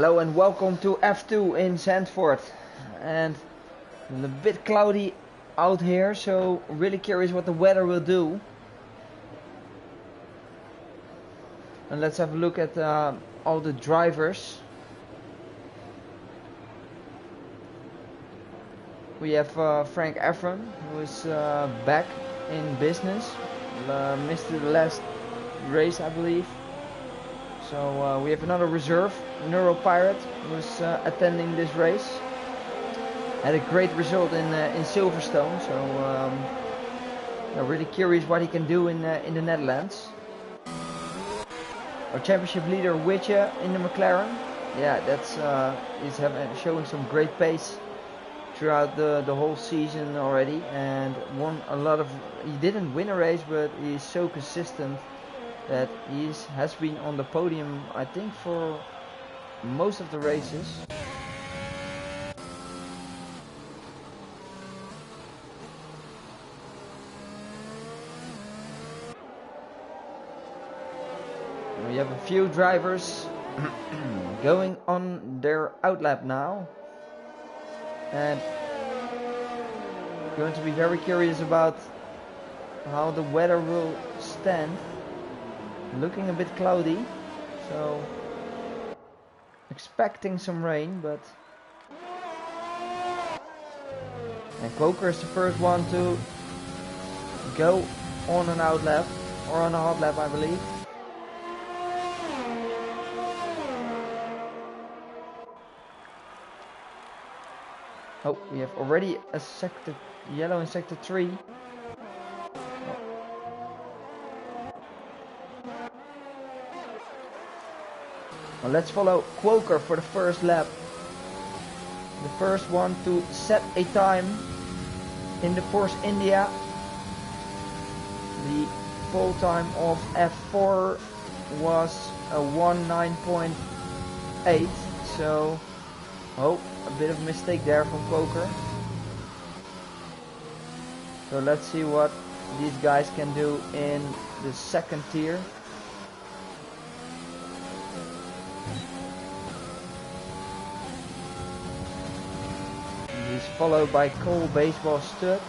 Hello and welcome to F2 in Zandvoort. And a bit cloudy out here, so really curious what the weather will do. And let's have a look at all the drivers. We have Frank Efron, who is back in business. Missed the last race, I believe. So we have another reserve, Neuro Pirate, who's attending this race. Had a great result in Silverstone, so I'm really curious what he can do in the Netherlands. Our championship leader, Witcher, in the McLaren. Yeah, he's showing some great pace throughout the whole season already, and won a lot of. He didn't win a race, but he's so consistent that he has been on the podium, I think, for most of the races. We have a few drivers going on their outlap now, and going to be very curious about how the weather will stand. Looking a bit cloudy, so expecting some rain, but and Quoker is the first one to go on an outlap or on a hot lap, I believe. Oh, we have already a sector yellow in sector 3. Well, let's follow Quoker for the first lap. The first one to set a time in the Force India. The pole time of F4 was a 1:09.8. So, a bit of a mistake there from Quoker. So let's see what these guys can do in the second tier. He's followed by Cole Baseball Stud.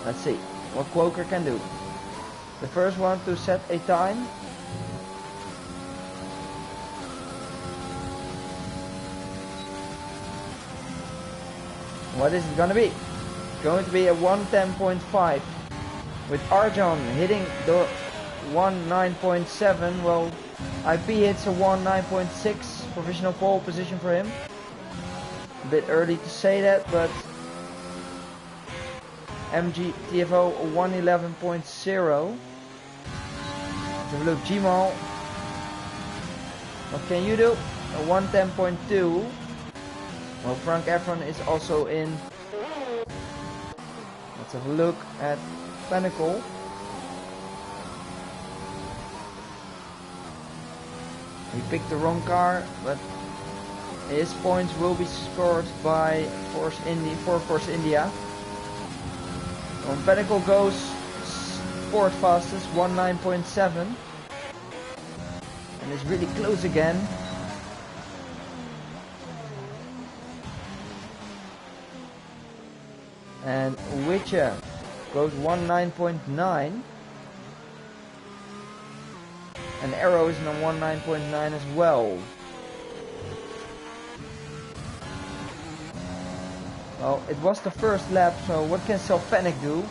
Let's see what Quoker can do. The first one to set a time. What is it gonna be? It's going to be a 1:10.5 with Arjan hitting the 1:09.7. Well, IP hits a 1:09.6 provisional pole position for him. A bit early to say that, but MG TFO a 1:11.0. Let's have a look, Gmal. What can you do? A 1:10.2. Well, Frank Efron is also in. Let's have a look at Pinnacle. He picked the wrong car, but his points will be scored by Force India. When Pinnacle goes fourth fastest, 1:09.7, and is really close again. And Witcher goes 1:09.9. And Arrow is on 1:09.9 as well. Well, it was the first lap, so what can Salvanic do?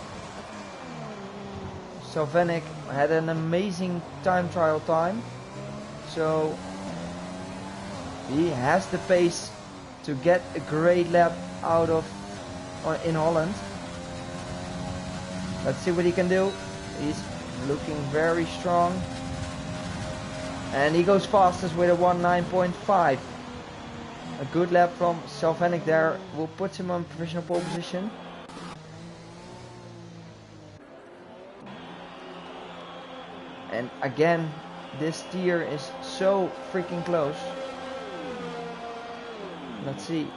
Salvanic had an amazing time trial time, so he has the pace to get a great lap out of in Holland. Let's see what he can do. He's looking very strong. And he goes fastest with a 1:09.5. A good lap from Salvanic there will put him on provisional pole position. And again, this tier is so freaking close. Let's see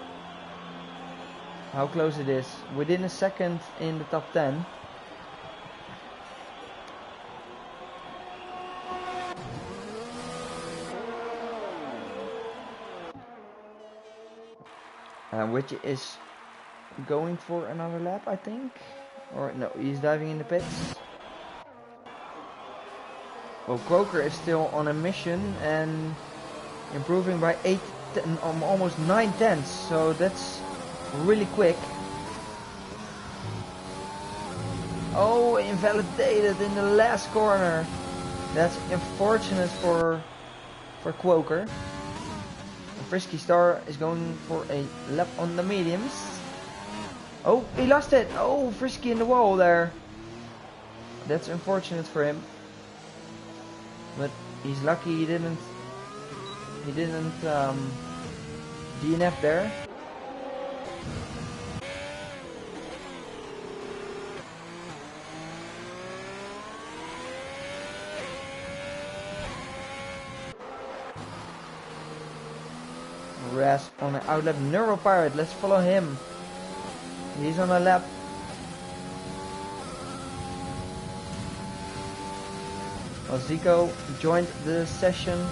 how close it is. Within a second in the top 10. which is going for another lap, I think. Or no, he's diving in the pits. Well, Croker is still on a mission and improving by 8, almost 9 tenths. So that's really quick. Oh, invalidated in the last corner. That's unfortunate for Quoker. Frisky Star is going for a lap on the mediums. Oh, he lost it. Oh, Frisky in the wall there. That's unfortunate for him. But he's lucky he didn't DNF there. Raz on an outlap. Neuro Pirate, let's follow him. He's on a lap. Well, Zico joined the session.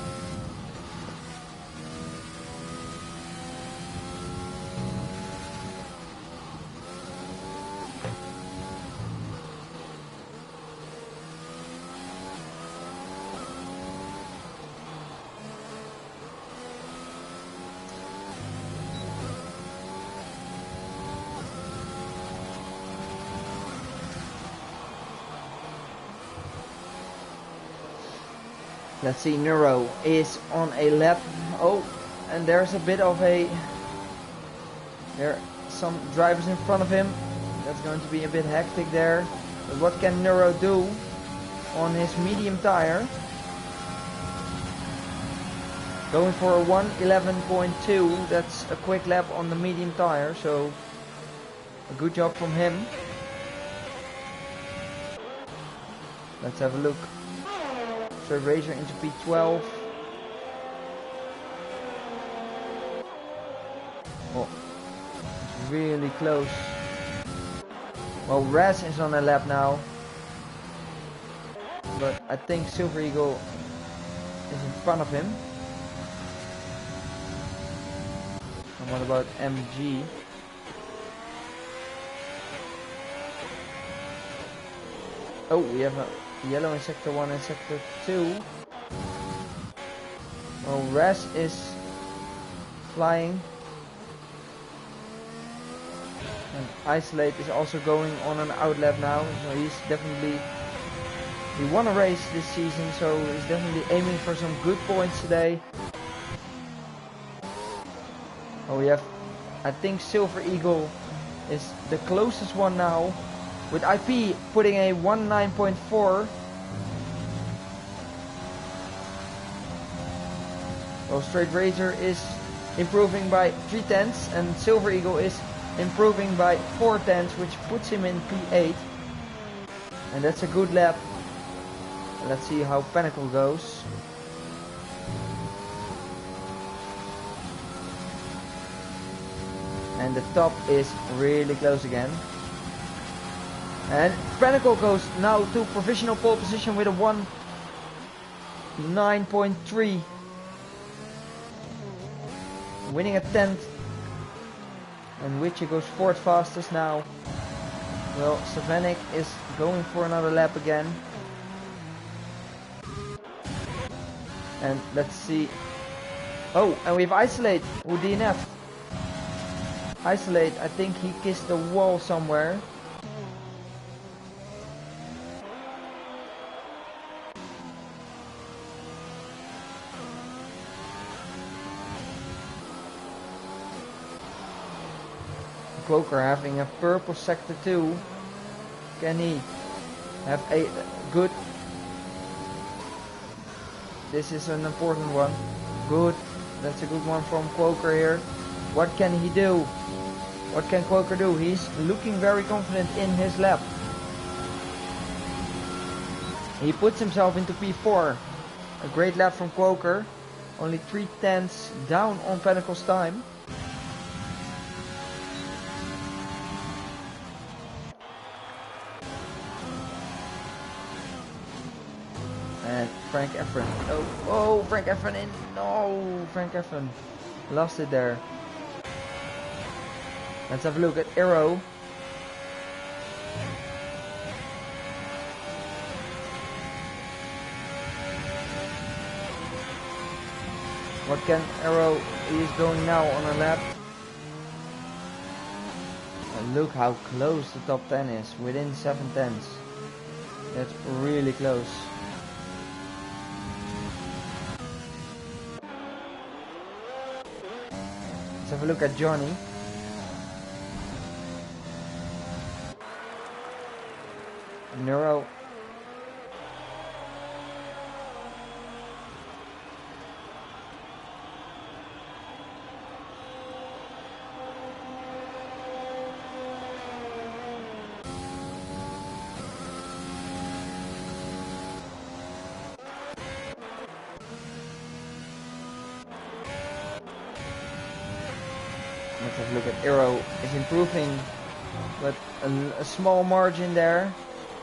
Let's see, Neuro is on a lap. Oh, and there's a bit of a... There are some drivers in front of him. That's going to be a bit hectic there. But what can Neuro do on his medium tire? Going for a 1:11.2. That's a quick lap on the medium tire. So, a good job from him. Let's have a look. So Razor into P12. Oh, it's really close. Well, Raz is on a lap now. But I think Silver Eagle is in front of him. And what about MG? Oh, we have a yellow in sector 1 and sector 2. Well, Raz is flying. And Isolate is also going on an outlap now. So he's definitely... He won a race this season, so he's definitely aiming for some good points today. Oh, we have... I think Silver Eagle is the closest one now. With IP putting a 19.4. Well, Straight Razor is improving by 3 tenths and Silver Eagle is improving by 4 tenths, which puts him in P8. And that's a good lap. Let's see how Pinnacle goes. And the top is really close again. And Pinnacle goes now to provisional pole position with a 1:09.3. Winning a 10th. And Witcher goes 4th fastest now. Well, Savanic is going for another lap again. And let's see. Oh, and we have Isolate who DNF'd. Isolate, I think he kissed the wall somewhere. Quoker having a purple sector 2. Can he have a good... This is an important one. Good. That's a good one from Quoker here. What can he do? What can Quoker do? He's looking very confident in his lap. He puts himself into P4. A great lap from Quoker. Only 3 tenths down on Pinnacle's time. And Frank Efren. Oh, Frank Efren in. No, Frank Efren lost it there. Let's have a look at Arrow. What can Arrow, he is going now on a lap. And look how close the top 10 is, within 7/10. That's really close. Let's have a look at Johnny. Neuro. Let's have a look at Arrow. Is improving, but a small margin there.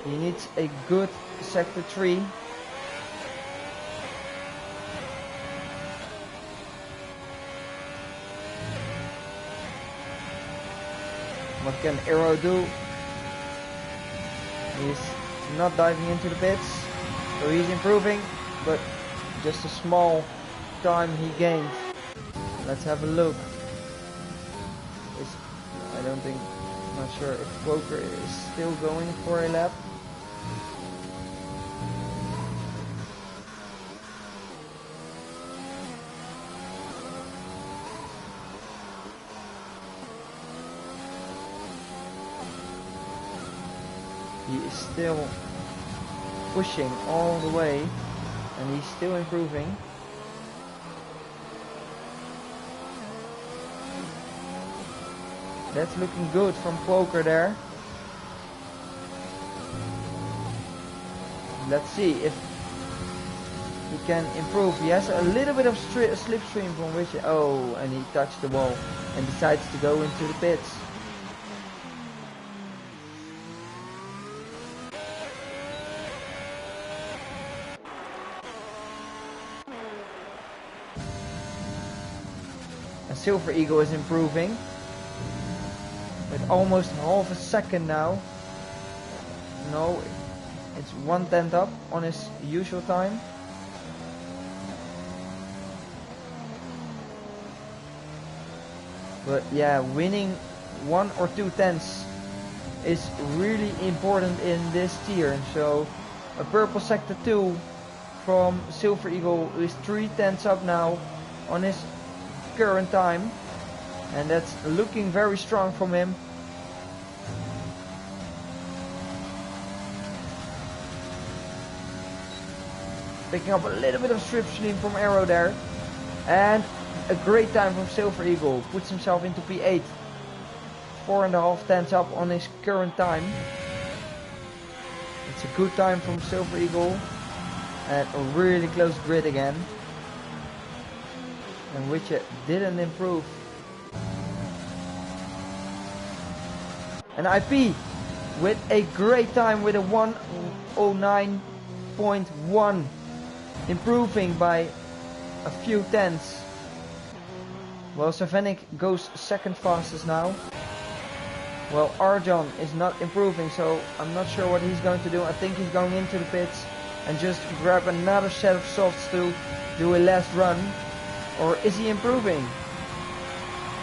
He needs a good sector 3. What can Arrow do? He's not diving into the pits, so he's improving, but just a small time he gained. Let's have a look. I don't think, not sure if Quoker is still going for a lap. He is still pushing all the way, and he's still improving. That's looking good from Quoker there. Let's see if he can improve. He has a little bit of slipstream from which, oh, and he touched the wall and decides to go into the pits. And Silver Eagle is improving with almost half a second now. No, it's 1/10 up on his usual time. But yeah, winning 1 or 2 tenths is really important in this tier. So a purple sector 2 from Silver Eagle is 3 tenths up now on his current time, and that's looking very strong from him. Picking up a little bit of slipstream from Arrow there, and a great time from Silver Eagle. Puts himself into P8, 4.5 tenths up on his current time. It's a good time from Silver Eagle, and a really close grid again, and which didn't improve. And IP with a great time with a 1:09.1, improving by a few tenths. Well, Savanic goes second fastest now. Well, Arjan is not improving, so I'm not sure what he's going to do. I think he's going into the pits and just grab another set of softs to do a last run. Or is he improving?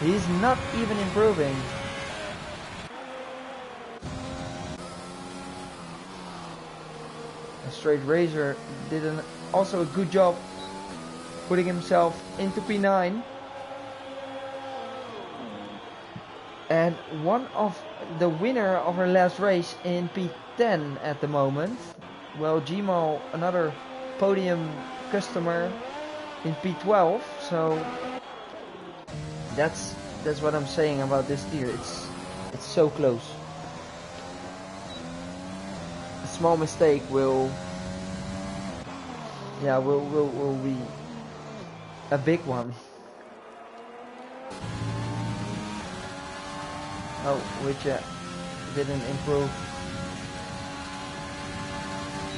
He's not even improving. A Straight Razor did also a good job putting himself into P9. And one of the winner of her last race in P10 at the moment. Well, Gmal, another podium customer in P12. So that's what I'm saying about this tier. It's so close. A small mistake will be a big one. Oh, which didn't improve,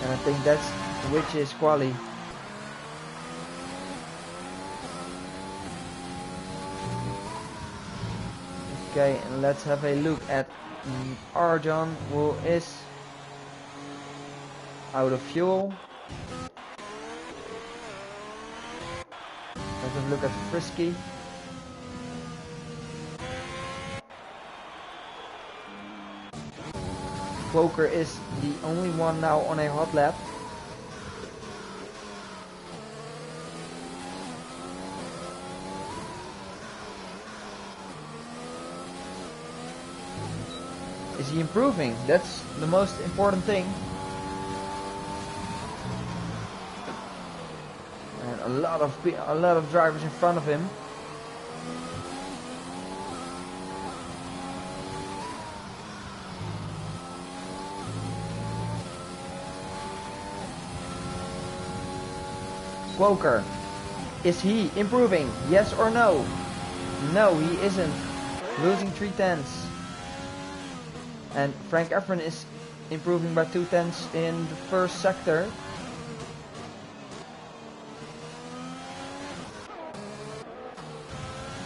and I think that's which is quali. Okay, and let's have a look at Arjan, who is out of fuel. Let's have a look at Frisky. Quoker is the only one now on a hot lap. Is he improving? That's the most important thing. And a lot of drivers in front of him. Quoker, is he improving? Yes or no? No, he isn't. Losing 3/10. And Frank Efron is improving by 2/10 in the first sector.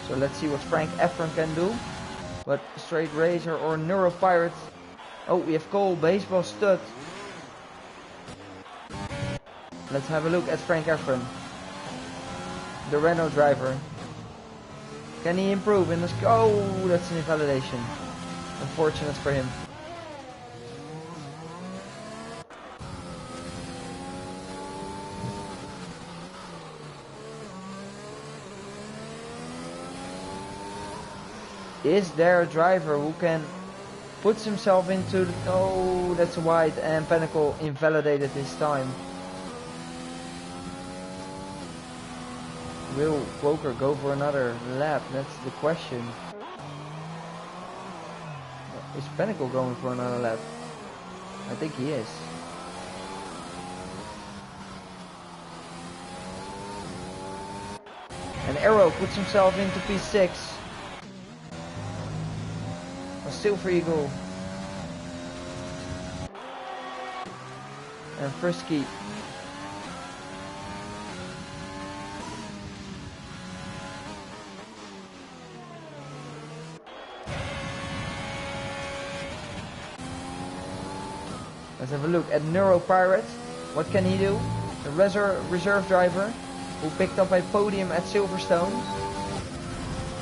So let's see what Frank Efron can do. But Straight Razor or Neuro Pirate. Oh, we have Cole, Baseball Stud. Let's have a look at Frank Efron, the Renault driver. Can he improve in this? Oh, that's an invalidation. Unfortunate for him. Is there a driver who can put himself into the... Oh, that's wide, and Pinnacle invalidated this time. Will Quoker go for another lap? That's the question. Is Pinnacle going for another lap? I think he is. And Arrow puts himself into P6. A Silver Eagle. And Frisky. Let's have a look at Neuro Pirate. What can he do? The reserve driver who picked up a podium at Silverstone.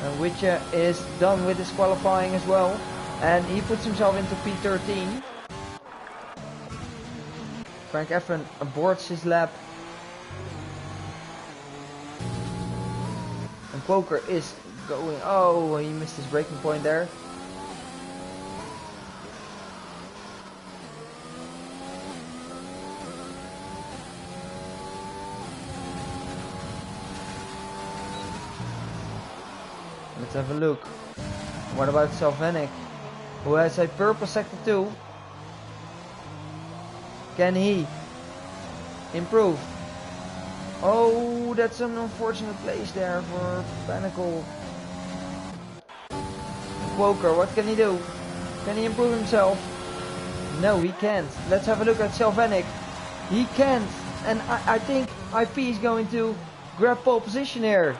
And which is done with his qualifying as well. And he puts himself into P13. Frank Efron aborts his lap. And Quoker is going... Oh, he missed his braking point there. Let's have a look. What about Salvenic, who has a purple sector 2? Can he improve? Oh, that's an unfortunate place there for Pinnacle. Quoker, what can he do? Can he improve himself? No, he can't. Let's have a look at Salvenic. He can't. And I think IP is going to grab pole position here.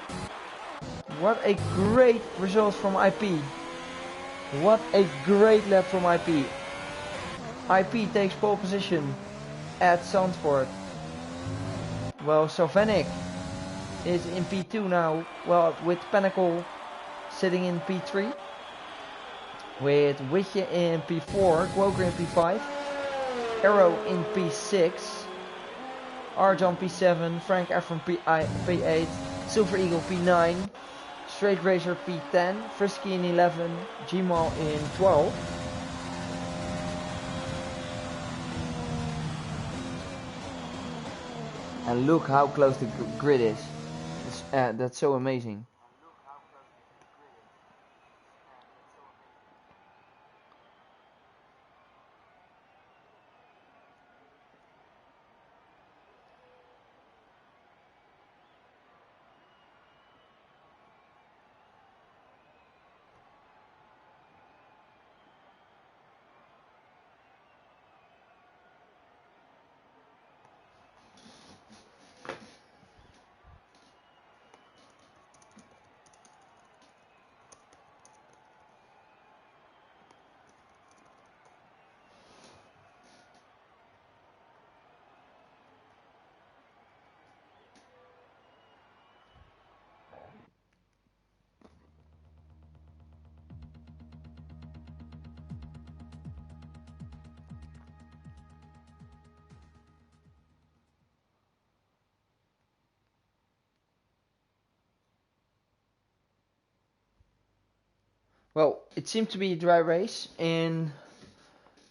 What a great result from IP. What a great lap from IP. IP takes pole position at Zandvoort. Well, Salvenic is in P2 now. Well, with Pinnacle sitting in P3. With Witje in P4. Quoker in P5. Arrow in P6. Arjan P7. Frank Efron P8. Silver Eagle P9. Straight Razor P10, Frisky in 11, Gmal in 12. And look how close the grid is. That's so amazing. Well, it seemed to be a dry race in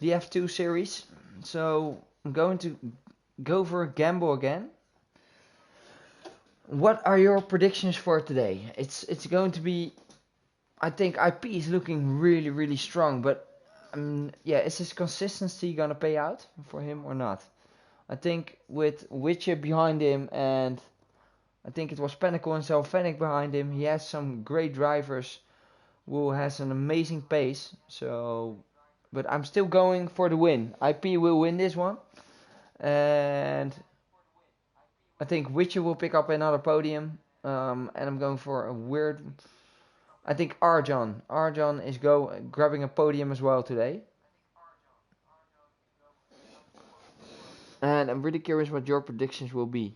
the F2 series, so I'm going to go for a gamble again. What are your predictions for today? It's going to be, I think IP is looking really strong, but yeah, is his consistency gonna pay out for him or not? I think with Witcher behind him, and I think it was Pinnacle and Zelfanic behind him, he has some great drivers who has an amazing pace. So, but I'm still going for the win. IP will win this one, and I think Witcher will pick up another podium. And I'm going for a weird. I think Arjan is grabbing a podium as well today. And I'm really curious what your predictions will be.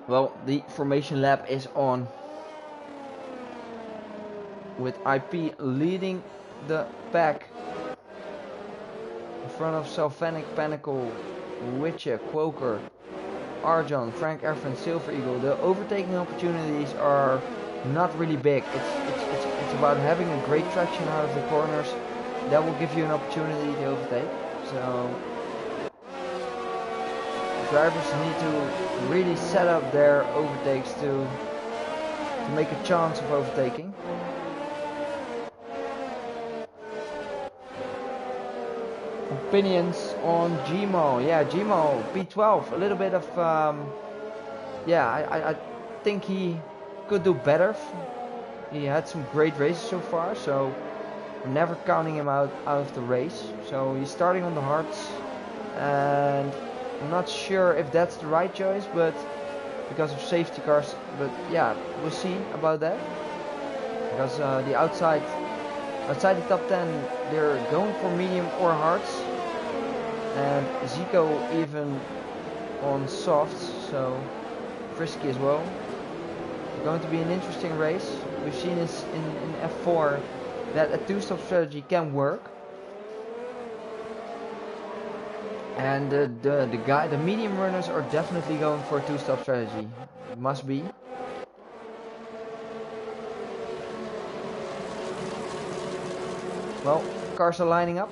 Well, the formation lap is on, with IP leading the pack in front of Salvanic, Pinnacle, Witcher, Quoker, Arjan, Frank Erfen, Silver Eagle. The overtaking opportunities are not really big. It's about having a great traction out of the corners. That will give you an opportunity to overtake. So drivers need to really set up their overtakes to make a chance of overtaking. Opinions on Gmo. Yeah, Gmo P12. A little bit of yeah, I think he could do better. He had some great races so far, so I'm never counting him out of the race. So he's starting on the hards, and I'm not sure if that's the right choice, but because of safety cars. But yeah, we'll see about that. Because the outside the top 10, they're going for medium or hards, and Zico even on softs, so frisky as well. It's going to be an interesting race. We've seen this in F4 that a two-stop strategy can work. And the medium runners are definitely going for a two-stop strategy. It must be. Well, cars are lining up.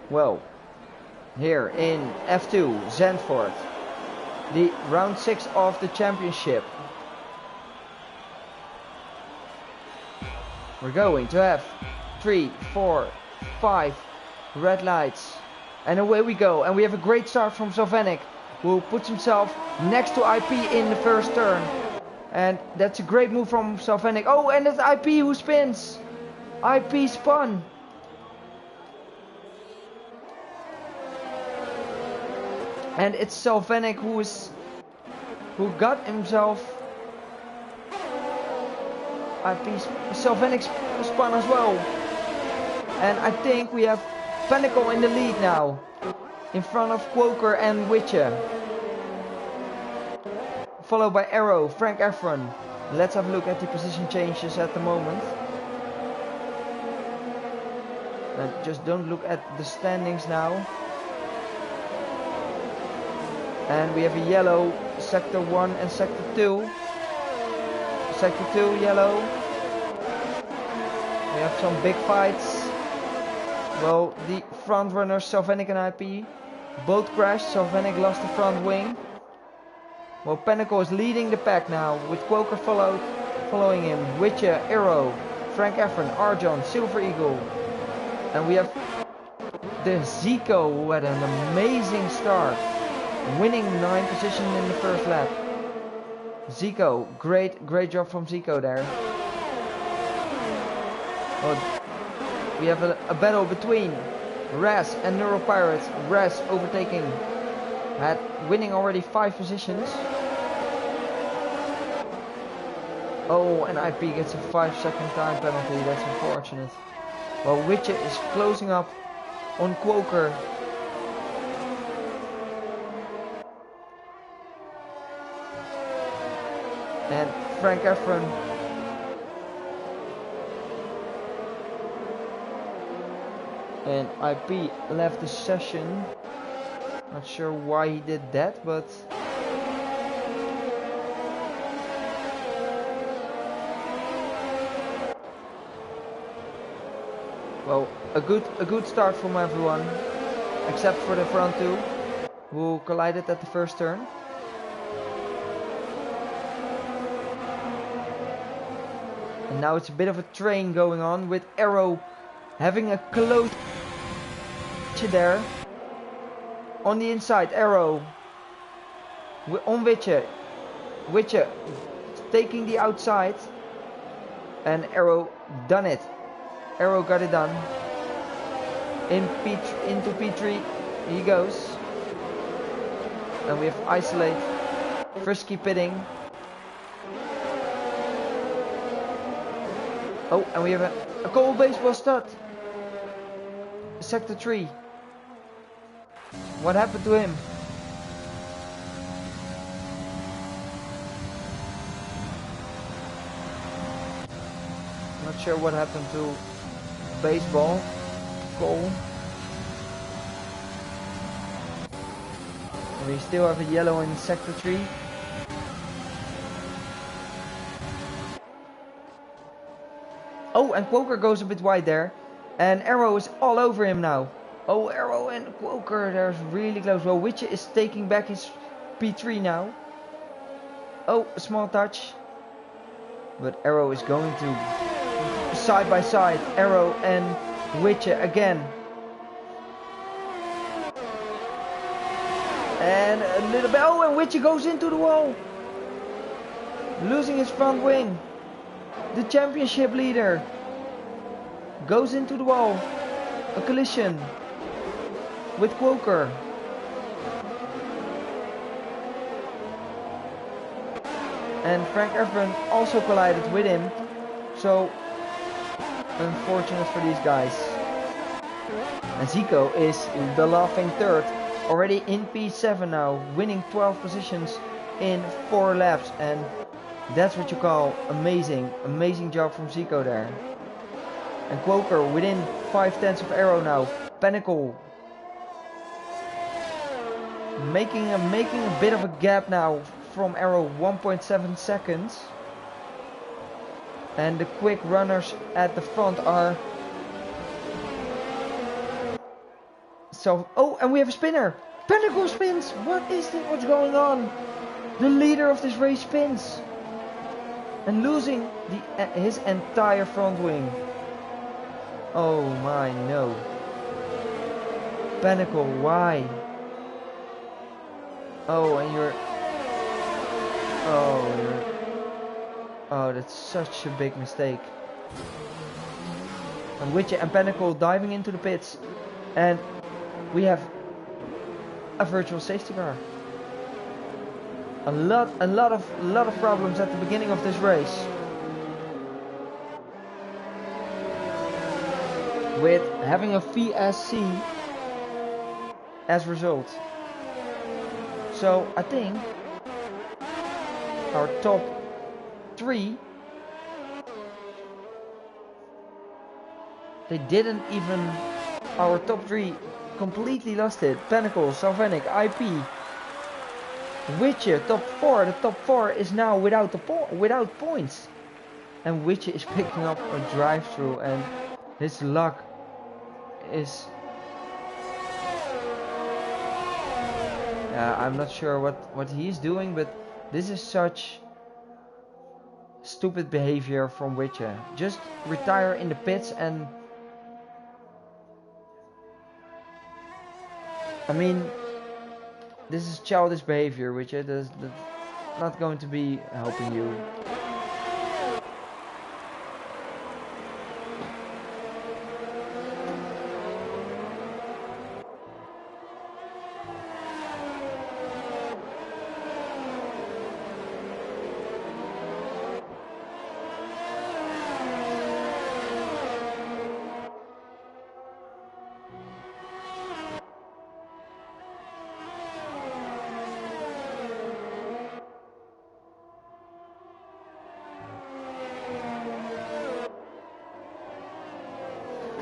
Well, here in F2 Zandvoort, the round 6 of the championship. We're going to have 3, 4, 5 red lights, and away we go. And we have a great start from Salvanic, who puts himself next to IP in the first turn, and that's a great move from Salvanic. Oh, and it's IP who spins. IP spun. And it's Salvanic who got himself. Salvanic spun as well. And I think we have Pinnacle in the lead now, in front of Quoker and Witcher. Followed by Arrow, Frank Efron. Let's have a look at the position changes at the moment. Just don't look at the standings now. And we have a yellow, sector 1 and sector 2. Sector 2 yellow. We have some big fights. Well, the front runners, Salvanic and IP, both crashed. Salvanic lost the front wing. Well, Pinnacle is leading the pack now, with Quoker following him. Witcher, Arrow, Frank Efron, Arjon, Silver Eagle. And we have the Zico, who had an amazing start, winning 9th position in the first lap. Zico, great job from Zico there. Well, we have a battle between Raz and Neuropirates. Raz overtaking, winning already 5 positions. Oh, and IP gets a 5-second time penalty. That's unfortunate. Well, Witcher is closing up on Quoker. And Frank Efron. And IP left the session. Not sure why he did that, but well, a good start from everyone, except for the front two, who collided at the first turn. And now it's a bit of a train going on with Arrow having a close there. On the inside, Arrow on Witcher. Witcher taking the outside. And Arrow done it. Arrow got it done. Into P3 he goes. And we have Isolate. Frisky pitting. Oh, and we have a cold baseball start. Sector 3. What happened to him? Not sure what happened to baseball. Cole. And we still have a yellow in sector 3. Oh, and Quoker goes a bit wide there. And Arrow is all over him now. Oh, Arrow and Quoker, they're really close. Well, Witcher is taking back his P3 now. Oh, a small touch. But Arrow is going to side by side. Arrow and Witcher again. And a little bit. Oh, and Witcher goes into the wall. Losing his front wing. The championship leader goes into the wall. A collision with Quoker. And Frank Efron also collided with him. So unfortunate for these guys. And Zico is the laughing third. Already in P7 now. Winning 12 positions in 4 laps. And that's what you call amazing. Amazing job from Zico there. And Quoker within 5/10 of Arrow now. Pinnacle making a bit of a gap now from Arrow, 1.7 seconds. And the quick runners at the front are so. Oh, and we have a spinner. Pinnacle spins. What is this? What's going on? The leader of this race spins and losing his entire front wing. Oh my, no. Pinnacle, why? Oh, and you're... Oh, that's such a big mistake. And Witcher and Pinnacle diving into the pits. And we have a virtual safety car. A lot of problems at the beginning of this race. With having a VSC as result. So I think our top 3, they didn't even, our top 3 completely lost it. Pinnacle, Salvenic, IP, Witcher, top 4. The top 4 is now without points. And Witcher is picking up a drive-through, and his luck is... I'm not sure what he's doing, but this is such stupid behavior from Witcher. Just retire in the pits and... I mean, this is childish behavior, Witcher. That's not going to be helping you.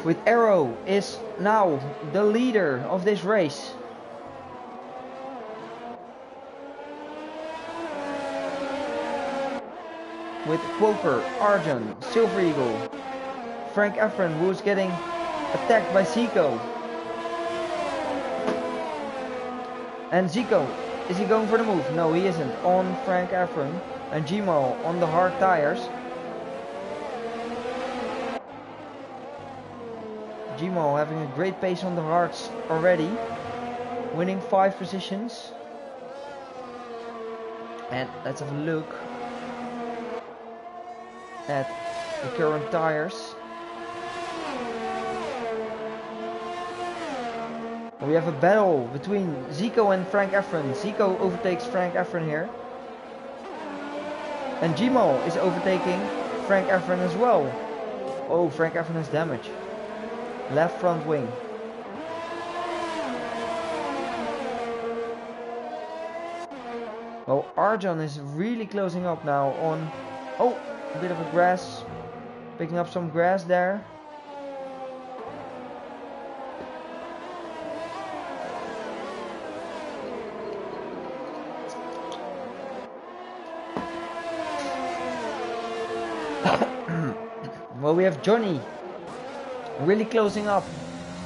With Arrow is now the leader of this race. With Quoker, Arjun, Silver Eagle, Frank Efren, who is getting attacked by Zico. And Zico, is he going for the move? No, he isn't. On Frank Efren and Gmo on the hard tires. Gmo having a great pace on the hards already, winning 5 positions. And let's have a look at the current tires. We have a battle between Zico and Frank Efren. Zico overtakes Frank Efren here. And Gmo is overtaking Frank Efren as well. Oh, Frank Efren has damage. Left front wing. Well, Arjun is really closing up now on... Oh, a bit of a grass. Picking up some grass there. Well, we have Johnny really closing up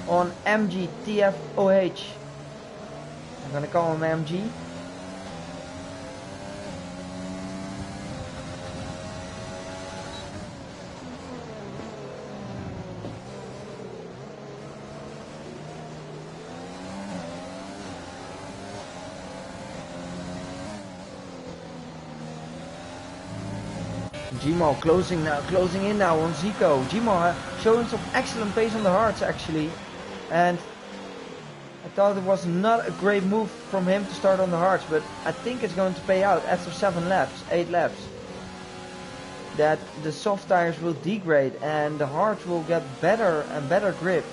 on MGTFOH. I'm gonna call him MG. Gmo closing in now on Zico. Gmo showing some excellent pace on the hards actually, and I thought it was not a great move from him to start on the hards, but I think it's going to pay out after 8 laps. That the soft tires will degrade and the hards will get better and better grip.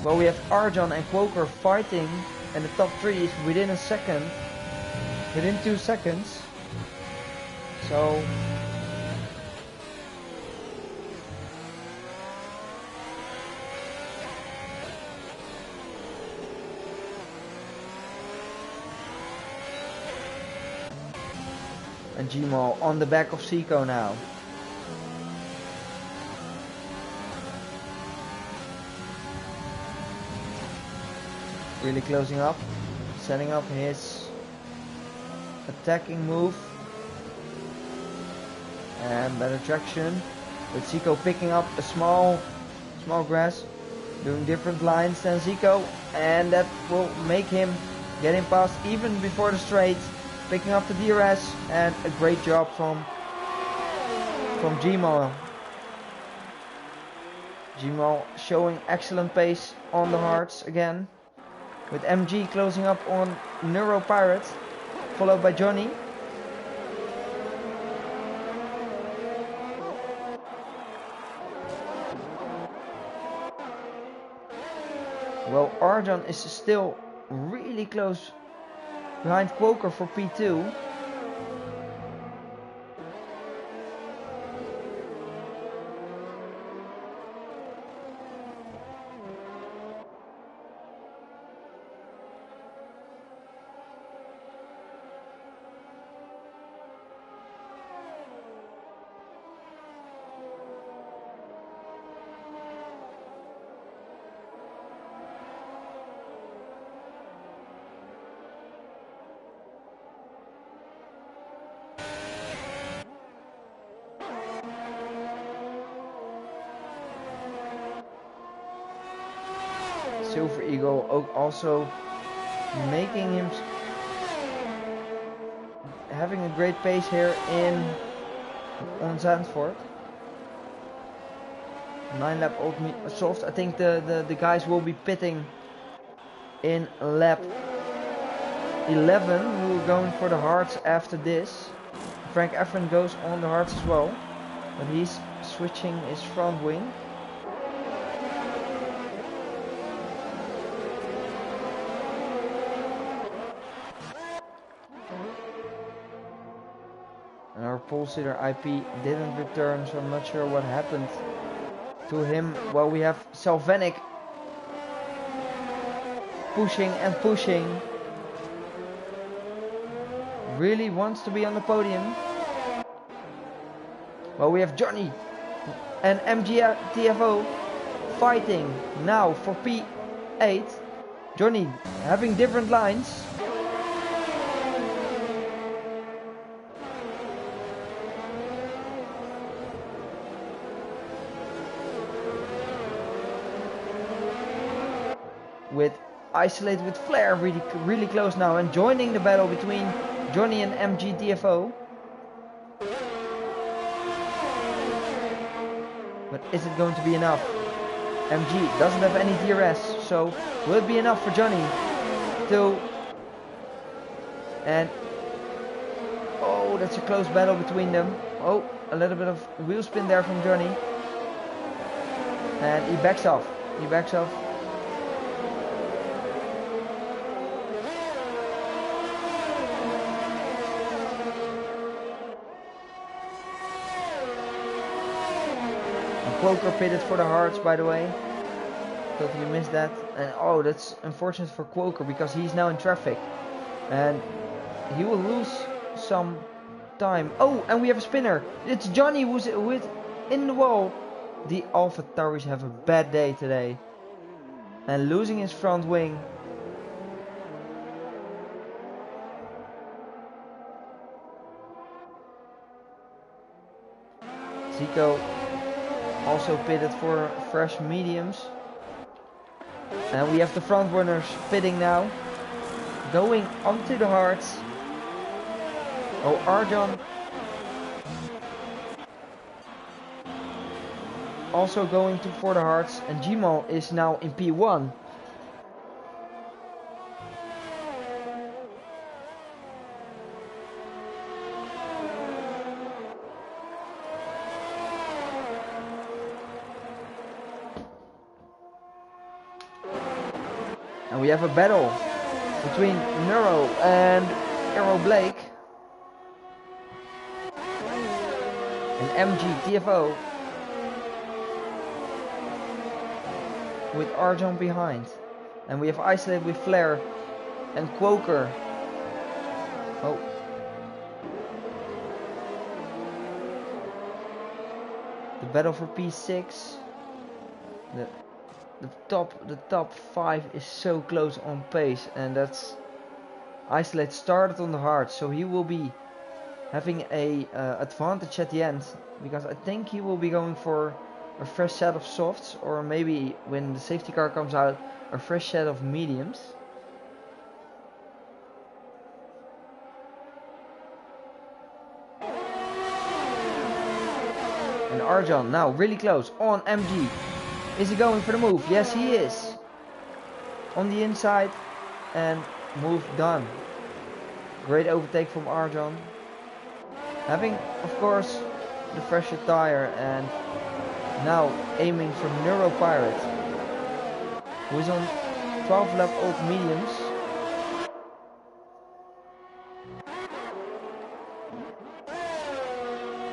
Well, we have Arjun and Quoker fighting, and the top 3 is within 2 seconds. So and Gmo on the back of Zico now. Really closing up, setting up his attacking move. And better traction, with Zico picking up a small grass, doing different lines than Zico, and that will make him get him past even before the straight, picking up the DRS, and a great job from Gmo. Gmo showing excellent pace on the hards again, with MG closing up on Neuro Pirate, followed by Johnny. Well, Arjun is still really close behind Quoker for P2. Silver Eagle also making him having a great pace here on Zandvoort. 9 lap old soft. I think the guys will be pitting in lap 11. We're going for the hards after this. Frank Efren goes on the hards as well, but he's switching his front wing. And our pole sitter IP didn't return, so I'm not sure what happened to him. Well, we have Salvenic pushing and pushing. Really wants to be on the podium. Well, we have Johnny and MGTFO fighting now for P8. Johnny having different lines. With Isolate with Flair really close now and joining the battle between Johnny and MGTFO. But is it going to be enough? MG doesn't have any DRS, so will it be enough for Johnny to... And... Oh, that's a close battle between them. Oh, a little bit of wheel spin there from Johnny. And he backs off. He backs off. Quoker pitted for the hards, by the way. Totally missed that. And oh, that's unfortunate for Quoker because he's now in traffic. And he will lose some time. Oh, and we have a spinner. It's Johnny who's in the wall. The Alpha Tauris have a bad day today. And losing his front wing. Zico also pitted for fresh mediums. And we have the front runners pitting now. Going onto the hards. Oh, Arjan also going for the hards. And Gmo is now in P1. And we have a battle between Neuro and Aero Blake. And MGTFO with Arjan behind. And we have Isolate with Flair and Quoker. Oh. The battle for P6. The top 5 is so close on pace, and that's Isolate started on the hard, so he will be having a advantage at the end, because I think he will be going for a fresh set of softs, or maybe when the safety car comes out, a fresh set of mediums. And Arjan now really close on MG. Is he going for the move? Yes, he is. On the inside, and move done. Great overtake from Arjan. Having, of course, the fresher tire, and now aiming for Neuro Pirate, who is on 12 lap old mediums.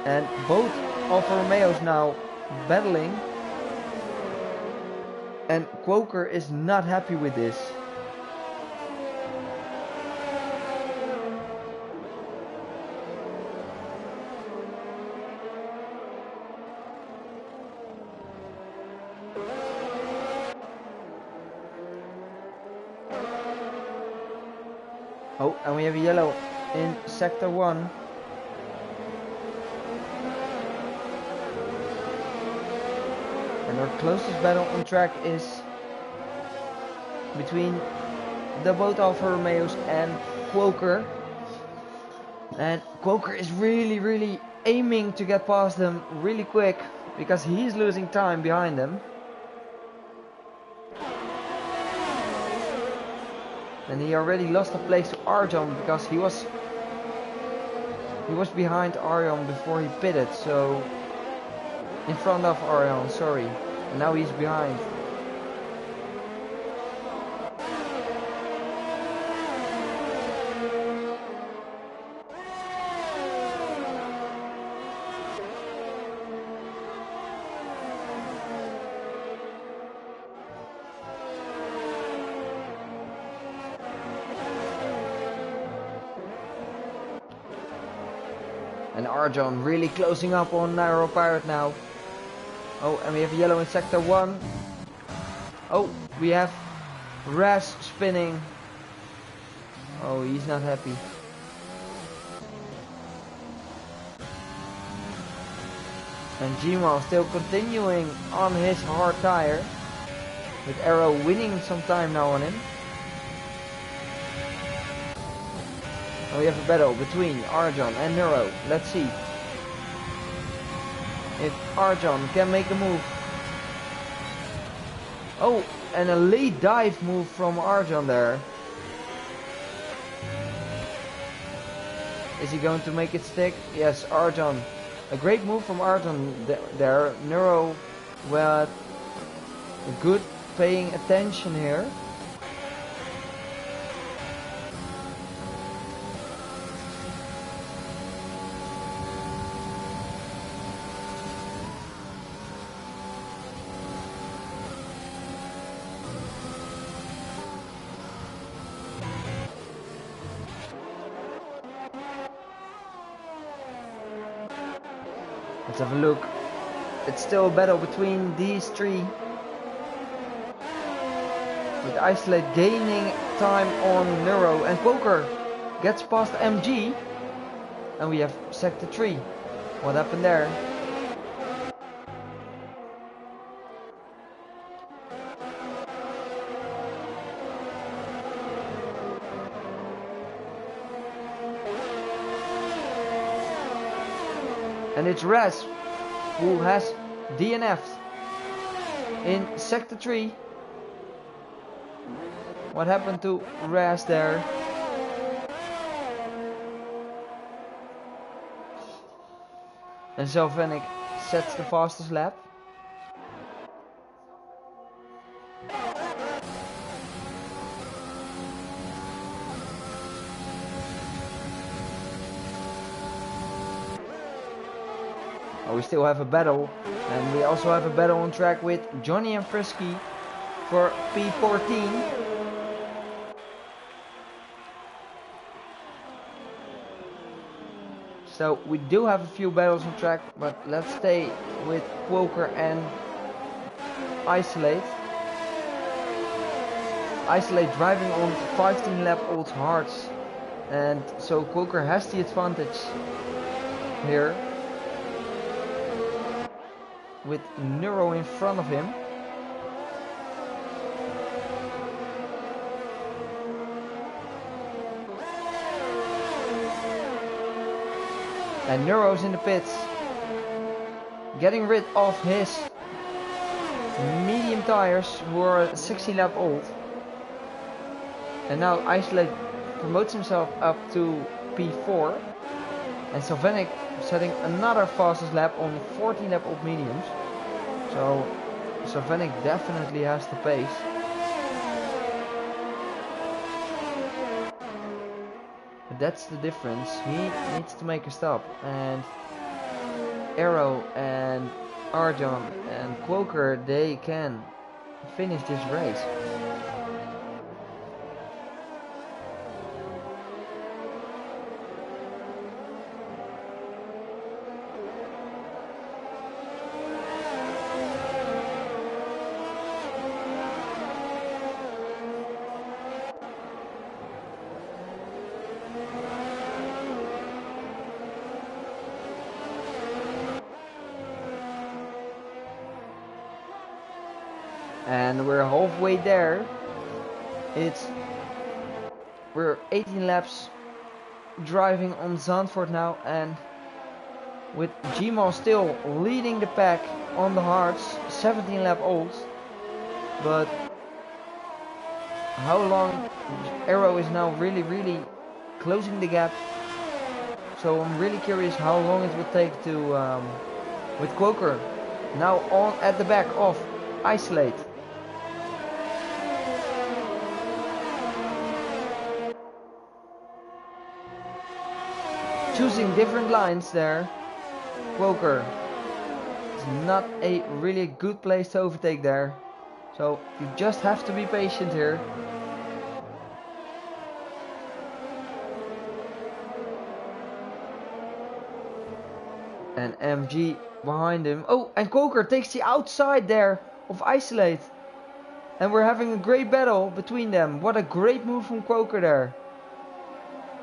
And both Alfa Romeos now battling. And Quoker is not happy with this. Oh, and we have a yellow in sector 1. And our closest battle on track is between the both Alfa Romeos and Quoker. And Quoker is really aiming to get past them really quick because he's losing time behind them. And he already lost a place to Arjan because he was behind Arjan before he pitted, so in front of Arjan, sorry. And now he's behind. And Arjan really closing up on Nairo Pirate now. Oh, and we have yellow in sector 1. Oh, we have Raz spinning. Oh, he's not happy. And Gmal still continuing on his hard tire. With Arrow winning some time now on him. And we have a battle between Arjan and Neuro. Let's see if Arjan can make a move. Oh, and a late dive move from Arjan there. Is he going to make it stick? Yes, Arjan. A great move from Arjan there. Neuro with good paying attention here. Let's have a look. It's still a battle between these three. With Isolate gaining time on Neuro, and Poker gets past MG. And we have sector 3. What happened there? And it's Raz who has DNF'd in sector 3. What happened to Raz there? And Zelvenic sets the fastest lap. We still have a battle, and we also have a battle on track with Johnny and Frisky for P14. So we do have a few battles on track, but let's stay with Quoker and Isolate. Isolate driving on 15 lap old hards, and so Quoker has the advantage here. With Neuro in front of him. And Neuro's in the pits. Getting rid of his medium tires who are 16 lap old. And now Isolate promotes himself up to P4. And Sylvainic setting another fastest lap on 14 lap old mediums. So Sylvainic definitely has the pace. But that's the difference. He needs to make a stop. And Arrow and Arjan and Quoker, they can finish this race. And we're halfway there. It's we're 18 laps driving on Zandvoort now, and with Gmal still leading the pack on the hards, 17 lap old. But how long Arrow is now really closing the gap. So I'm really curious how long it will take to with Quoker now on at the back of Isolate. Choosing different lines there. Quoker. It's not a really good place to overtake there. So you just have to be patient here. And MG behind him. Oh, and Quoker takes the outside there of Isolate. And we're having a great battle between them. What a great move from Quoker there.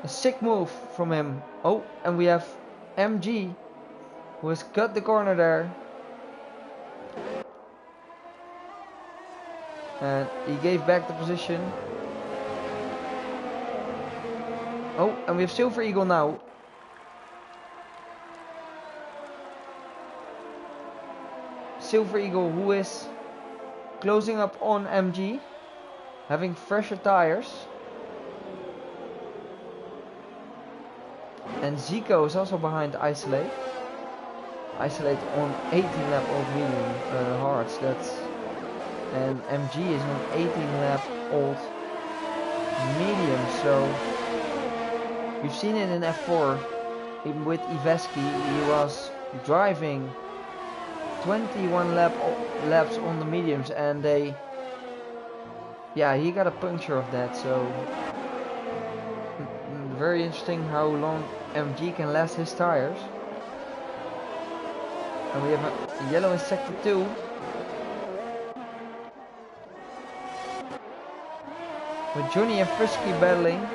A sick move from him. Oh, and we have MG who has cut the corner there. And he gave back the position. Oh, and we have Silver Eagle now. Silver Eagle who is closing up on MG. Having fresher tires. And Zico is also behind Isolate. Isolate on 18 lap old medium hards. And MG is on 18 lap old medium. So we've seen it in F4. Even with Iveski, he was driving 21 laps on the mediums, and he got a puncture of that. So very interesting how long MG can last his tires. And we have a yellow in sector 2. With Johnny and Frisky battling.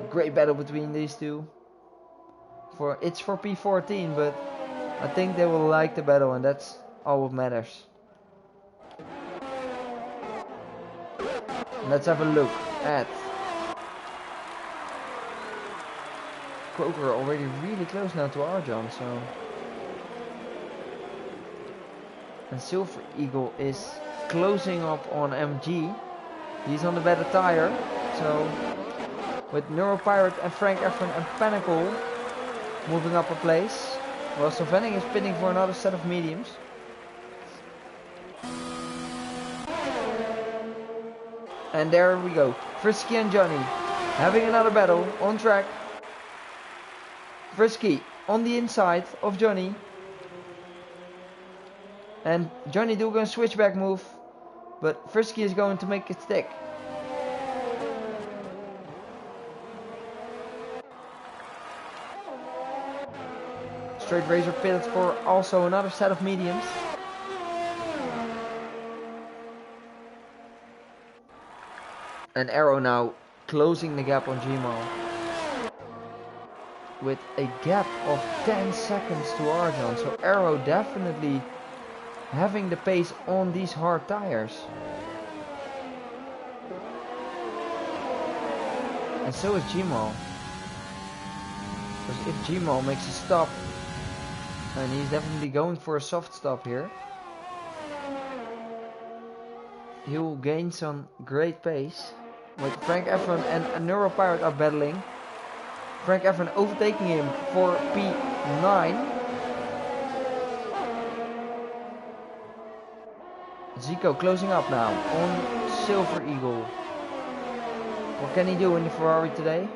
A great battle between these two. It's for P14, but I think they will like the battle, and that's all what matters. Let's have a look at Quoker already really close now to Arjan, so. And Silver Eagle is closing up on MG. He's on the better tire. So with Neuropirate and Frank Efron and Panicle moving up a place. Well, Sylvaning is pitting for another set of mediums. And there we go. Frisky and Johnny having another battle on track. Frisky on the inside of Johnny. And Johnny doing a switchback move. But Frisky is going to make it stick. Straight Razor pitted for also another set of mediums. And Arrow now closing the gap on Gmal. With a gap of 10 seconds to Arjan. So Arrow definitely having the pace on these hard tires. And so is Gmal. Because if Gmal makes a stop, and he's definitely going for a soft stop here, he will gain some great pace. With Frank Efron and Neuropirate are battling. Frank Efron overtaking him for P9. Zico closing up now on Silver Eagle. What can he do in the Ferrari today?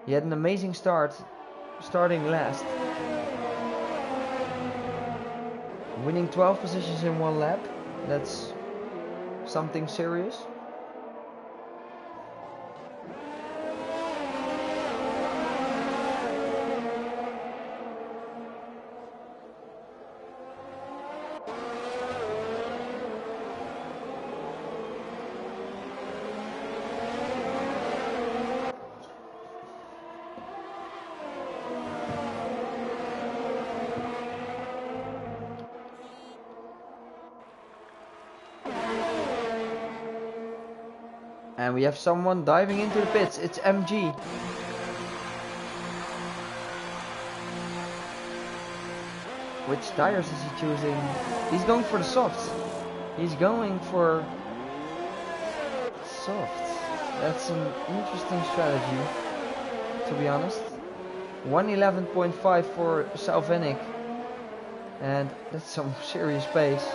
He had an amazing start, starting last. Winning 12 positions in one lap. That's something serious. And we have someone diving into the pits. It's MG. Which tires is he choosing? He's going for the softs. He's going for softs. That's an interesting strategy, to be honest. 111.5 for Salvinic. And that's some serious pace.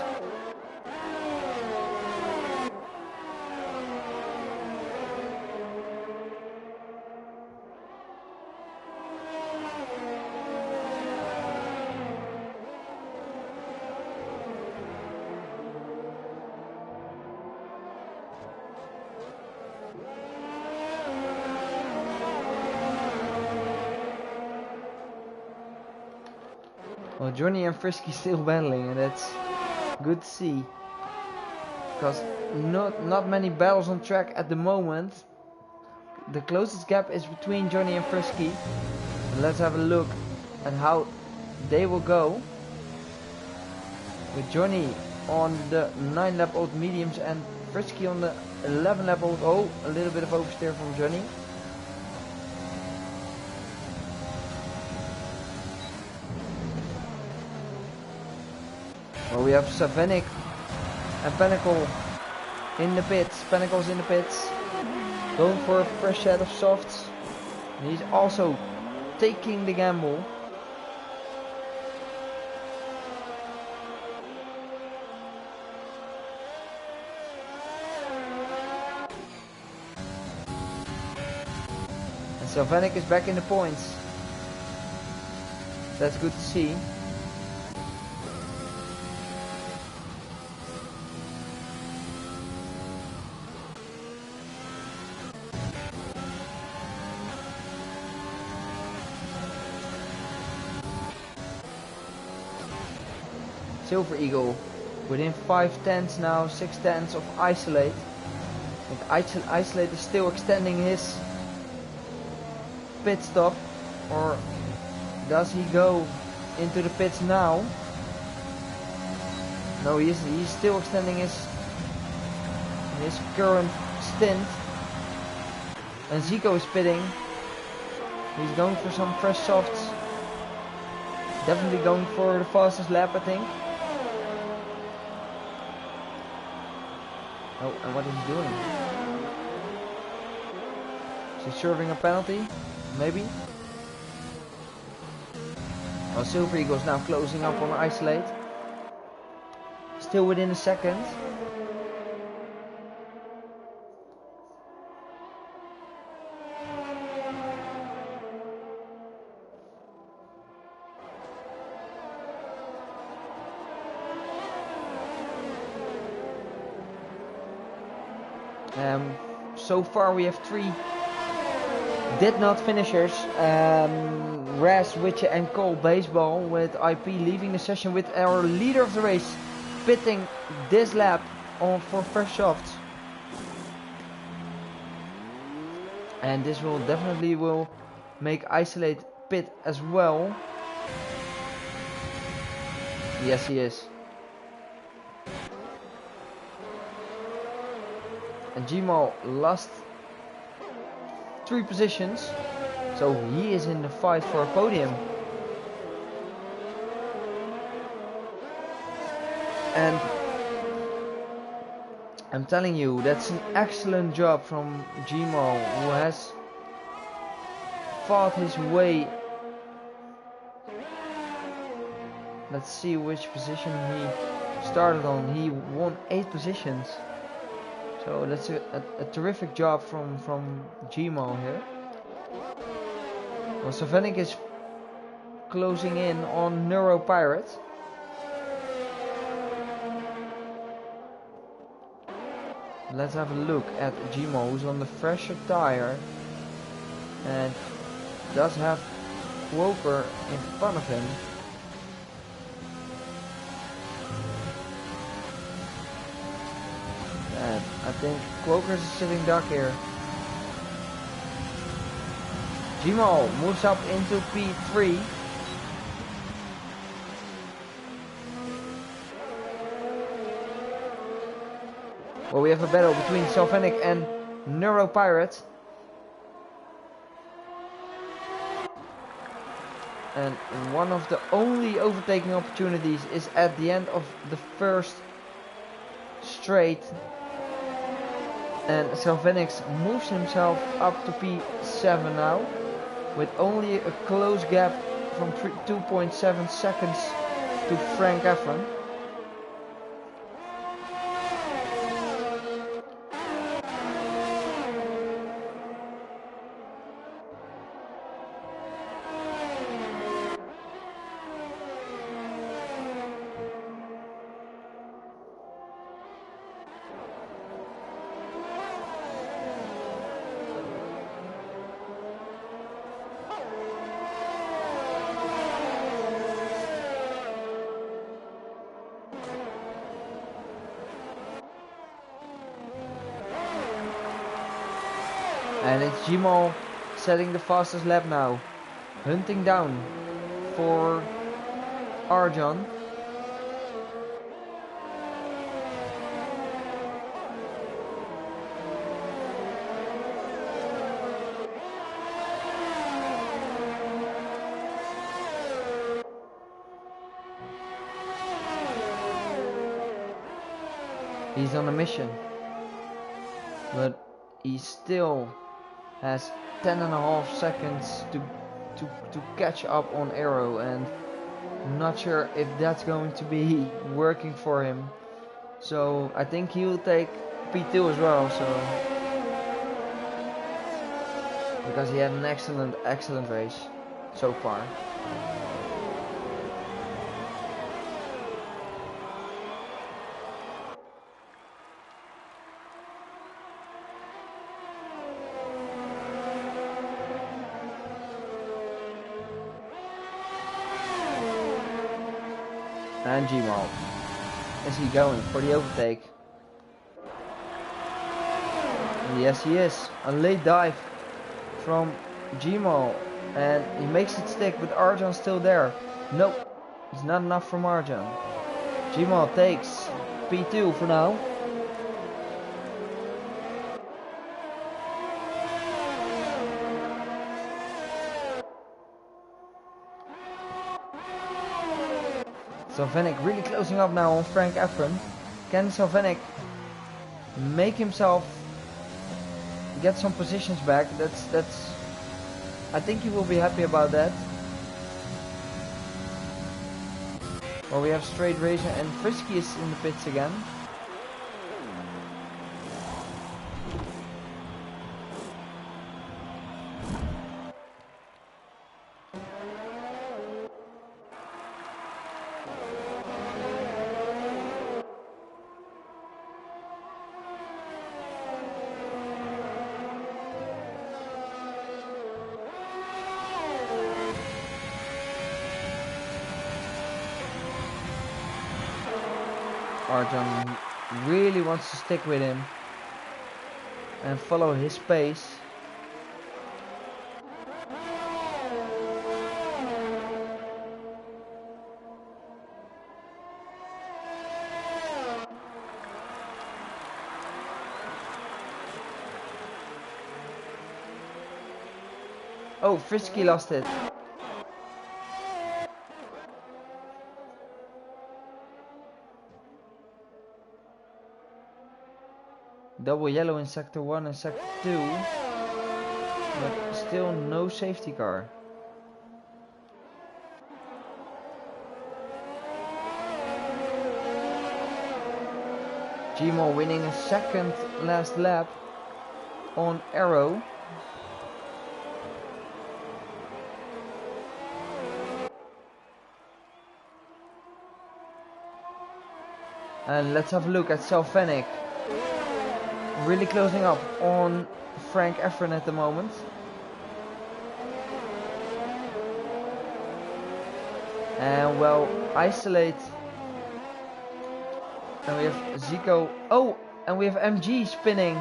Well, Johnny and Frisky still battling, and that's good to see. Because not many battles on track at the moment. The closest gap is between Johnny and Frisky. Let's have a look at how they will go. With Johnny on the 9 lap old mediums and Frisky on the 11 lap old. Oh, a little bit of oversteer from Johnny. Well, we have Savenic and Pinnacle in the pits. Pinnacle's in the pits. Going for a fresh set of softs. And he's also taking the gamble. And Savenic is back in the points. That's good to see. Silver Eagle within 5 tenths now, 6 tenths of Isolate. And Isolate is still extending his pit stop, or does he go into the pits now? No, he's still extending his current stint. And Zico is pitting. He's going for some fresh softs. Definitely going for the fastest lap, I think. Oh, and what is he doing? Is he serving a penalty? Maybe? Well, Silver Eagle's now closing up on Isolate. Still within a second. So far we have 3 did not finishers. Raz, Witcher and Cole Baseball, with IP leaving the session with our leader of the race pitting this lap on for fresh softs. And this will definitely make Isolate pit as well. Yes, he is. And Gmo lost 3 positions, so he is in the fight for a podium. And I'm telling you, that's an excellent job from Gmo, who has fought his way. Let's see which position he started on. He won 8 positions. So that's a terrific job from Gmo here. Well, Savenic is closing in on Neuro Pirate. Let's have a look at Gmo, who's on the fresher tire and does have Quoker in front of him. And I think Quoker's a sitting duck here. Gmo moves up into P3. Well, we have a battle between Salvenic and Neuro Pirate. And one of the only overtaking opportunities is at the end of the first straight. And Salvenix moves himself up to P7 now, with only a close gap from 2.7 seconds to Frank Efron. And it's Jimal setting the fastest lap now, hunting down for Arjan. He's on a mission, but he still has 10.5 seconds to catch up on Arrow, and I'm not sure if that's going to be working for him. So I think he'll take P2 as well, so because he had an excellent race so far. And Gmal, is he going for the overtake? Yes, he is. A late dive from Gmal, and he makes it stick, but Arjan still there. Nope, it's not enough from Arjan. Gmal takes P2 for now. Salvenik really closing up now on Frank Efron. Can Salvenik make himself get some positions back? That's I think he will be happy about that. Well, we have Straight Razor and Frisky is in the pits again. Arjan really wants to stick with him and follow his pace. Oh, Frisky lost it. Double yellow in sector 1 and sector 2, but still no safety car. Gmal winning a second last lap on Arrow. And let's have a look at Salvenik. Really closing up on Frank Efron at the moment. And well, isolate. And we have Zico. Oh, and we have MG spinning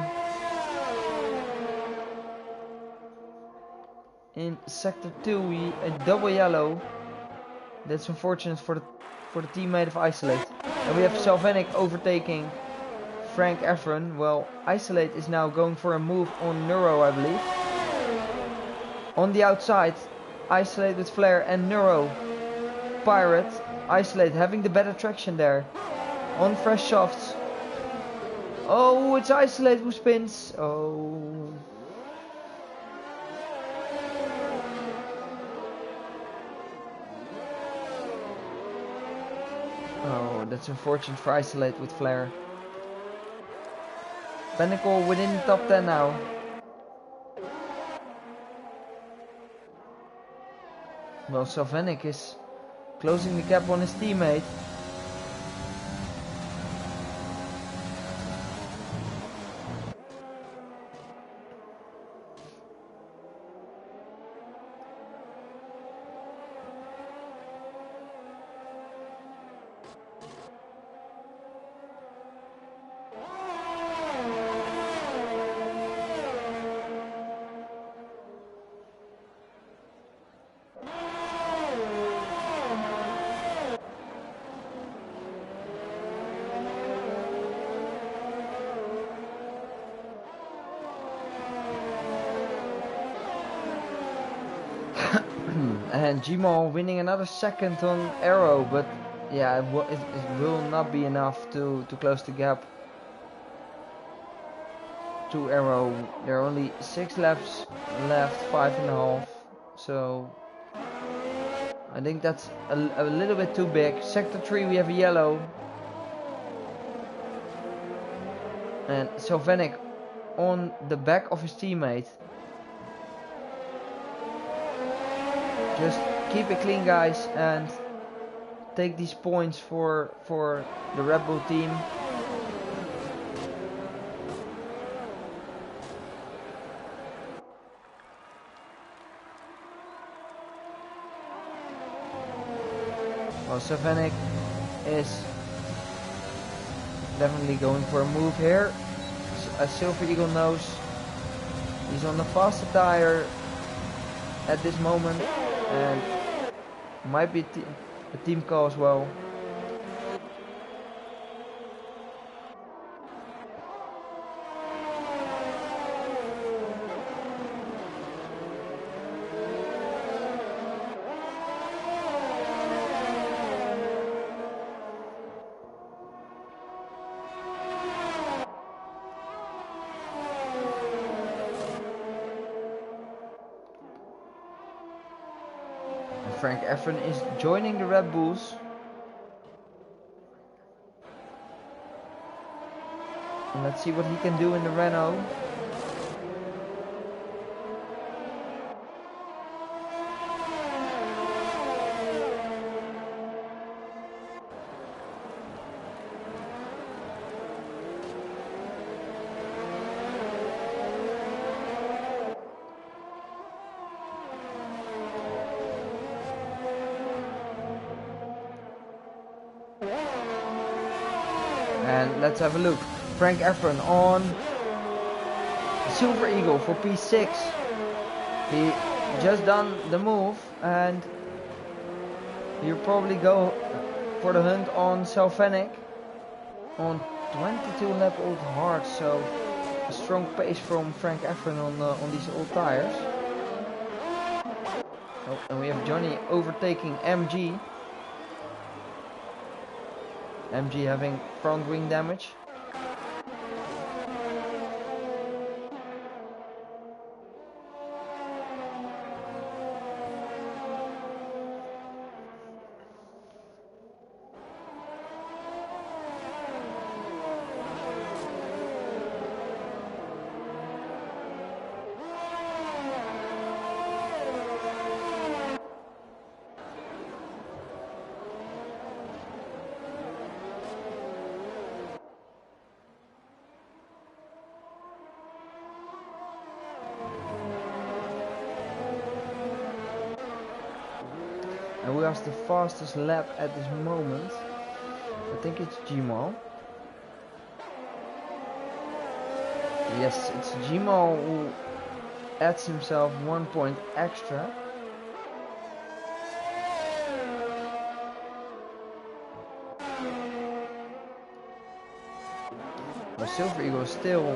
in sector 2. A double yellow. That's unfortunate for the teammate of Isolate. And we have Salvenik overtaking Frank Efron. Well, Isolate is now going for a move on Neuro, I believe. On the outside, Isolate with Flare and Neuro. Pirate, Isolate having the better traction there. On fresh softs. Oh, it's Isolate who spins. Oh. Oh, that's unfortunate for Isolate with Flare. Pinnacle within the top 10 now. Well, Salvenic is closing the gap on his teammate. And Gmal winning another second on Arrow, but yeah, it will not be enough to close the gap to Arrow. There are only 6 laps left, 5.5, so I think that's a little bit too big. Sector 3 we have a yellow. And Salvenic on the back of his teammate. Just keep it clean, guys, and take these points for the Red Bull team. Well, Salvenic is definitely going for a move here. As Silver Eagle knows, he's on the faster tire at this moment. And might be a team call as well. Frank Efron is joining the Red Bulls. And let's see what he can do in the Renault. And let's have a look. Frank Efron on Silver Eagle for P6. He just done the move and he'll probably go for the hunt on Salvenic on 22 lap old hard. So a strong pace from Frank Efron on these old tires. Oh, and we have Johnny overtaking MG. MG having front wing damage. And who has the fastest lap at this moment? I think it's Gmal. Yes, it's Gmal who adds himself 1 point extra. Well, Silver Eagle is still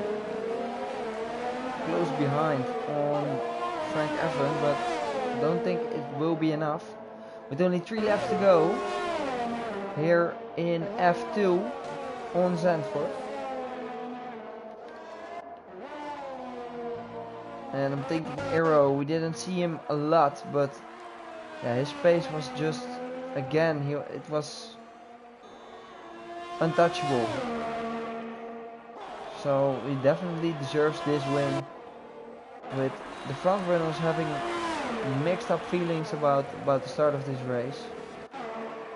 close behind on Frank Evan, but I don't think it will be enough. With only 3 laps to go here in F2 on Zandvoort. And I'm thinking Arrow, we didn't see him a lot, but yeah, his pace was just, again, it was untouchable. So he definitely deserves this win, with the front runners having mixed up feelings about the start of this race,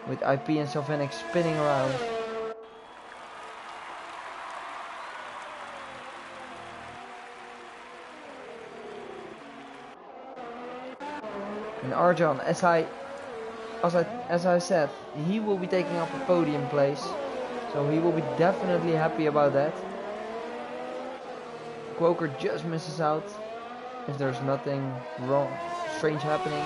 with IP and Sylvanek spinning around. And Arjan, as I said, he will be taking up a podium place, so he will be definitely happy about that. Quoker just misses out if there's nothing wrong, strange happening.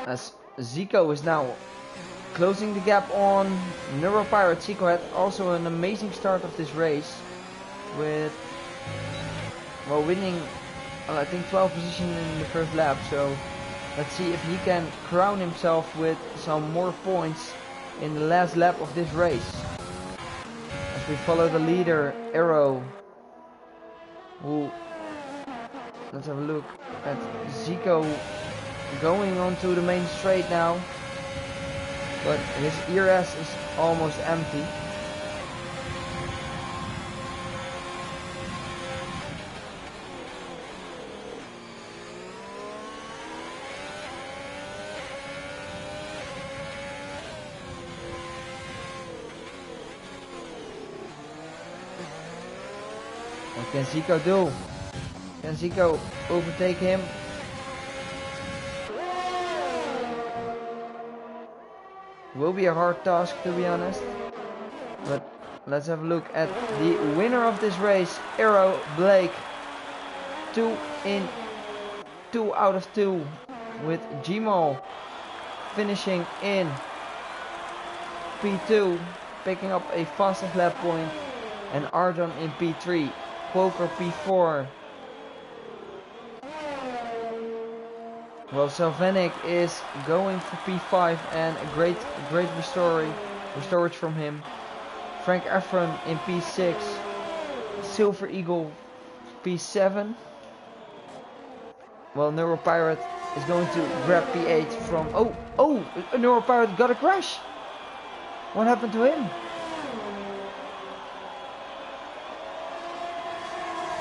As Zico is now closing the gap on Neuropirate. Zico had also an amazing start of this race, with winning I think 12th position in the first lap. So let's see if he can crown himself with some more points in the last lap of this race. As we follow the leader, Arrow, who, let's have a look at Zico going onto the main straight now, but his ERS is almost empty. What can Zico do? Can Zico overtake him? Will be a hard task, to be honest, but let's have a look at the winner of this race, Arrow Blake. 2 out of 2, with Gmo finishing in P2, picking up a fastest lap point, and Arjan in P3, Quoker P4. Well, Sylvanek is going for P5, and a great restorage from him. Frank Efron in P6, Silver Eagle P7. Well, Neuropirate is going to grab P8 from... Oh, Neuropirate got a crash! What happened to him?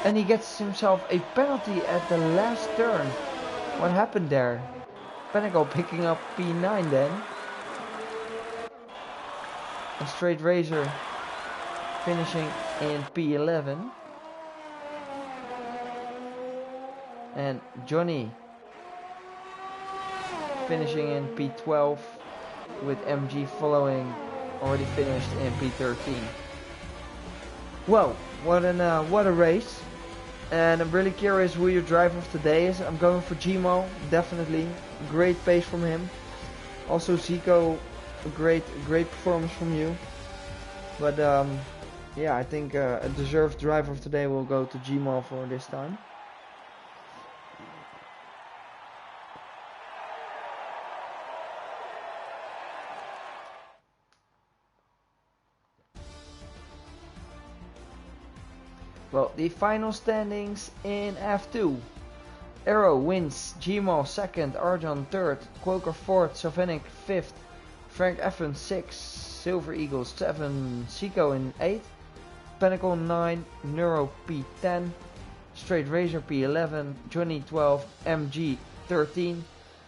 And he gets himself a penalty at the last turn. What happened there? Panico picking up P9 then. A straight razor finishing in P11. And Johnny finishing in P12, with MG following, already finished in P13. Well, what a race. And I'm really curious who your driver of today is. I'm going for Gmo, definitely. Great pace from him. Also Zico, a great performance from you. But yeah, I think a deserved driver of today will go to Gmo for this time. Well, the final standings in F2. Arrow wins, Gmo second, Arjan third, Quoker fourth, Sylvanek fifth, Frank Effen 6, Silver Eagles 7, Zico in 8, Pinnacle 9, Neuro P10, Straight Razor P11, 2012 MG13,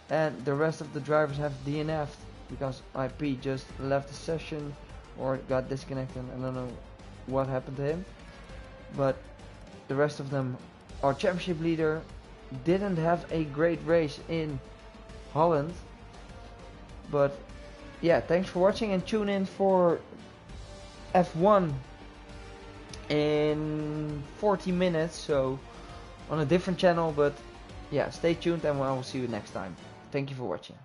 and the rest of the drivers have DNF'd because IP just left the session or got disconnected. I don't know what happened to him, but the rest of them, our championship leader didn't have a great race in Holland. But yeah, thanks for watching and tune in for F1 in 40 minutes, so on a different channel. But yeah, stay tuned and I will see you next time. Thank you for watching.